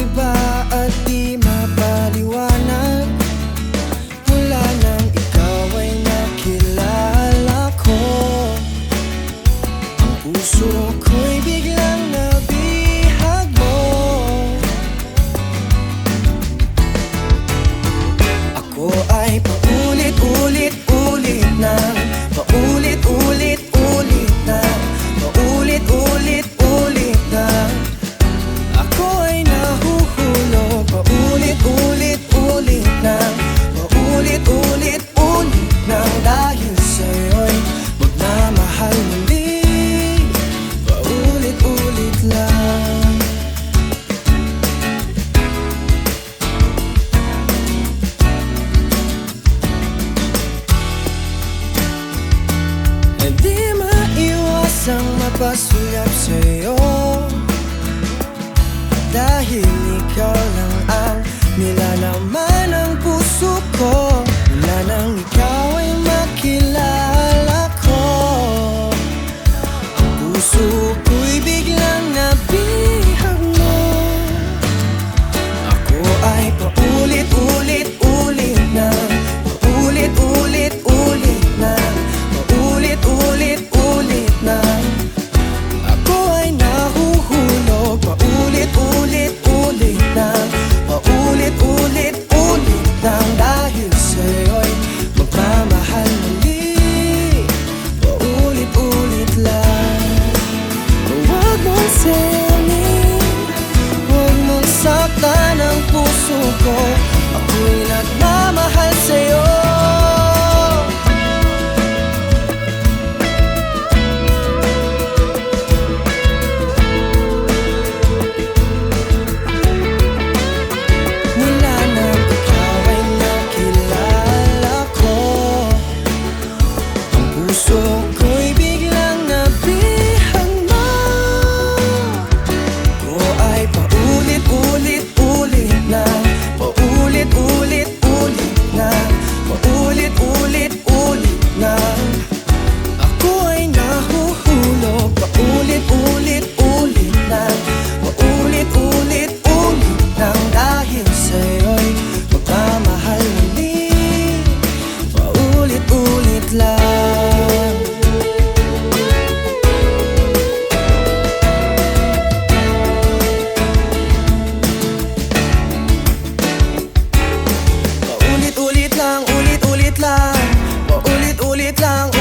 iba at di mapaliwanag mula nang ikaw ay nakilala ko. Ang puso ko'y biglang nabihag mo. Ako ay paulit-ulit-ulit na, paulit-ulit-ulit na, paulit-ulit-ulit na. Ako ay nahuhulog, paulit-ulit-ulit na, paulit-ulit-ulit na. Dahil sa'yo'y magmamahal muli, paulit-ulit lang. Hindi maiwasang mapasulyap sa'yo, dahil ikaw lang ang nilalaman ng puso ko. Mula nang ikaw ay makilala ko, ang puso ko'y biglang nabihag mo. Ako ay paulit-ulit-ulit na, paulit-ulit-ulit na, paulit-ulit-ulit na. Ako ay nahuhulog, paulit-ulit-ulit na, paulit-ulit-ulit lang. Dahil sa'yo'y magmamahal muli, paulit-ulit lang. Huwag mong sayanin, huwag mong saktan ang puso ko. Ako'y nagmamahal sa'yo. Mula nang ikaw ay nakilala ko, ang puso ko'y biglang nabihag mo. Ako ay paulit-ulit-ulit na, paulit-ulit-ulit na, paulit-ulit-ulit na. Ako ay nahuhulog, paulit-ulit-ulit na, paulit-ulit-ulit lang. Dahil sa'yo'y magmamahal muli, paulit-ulit lang. Paulit-ulit lang, ulit-ulit lang, paulit-ulit lang.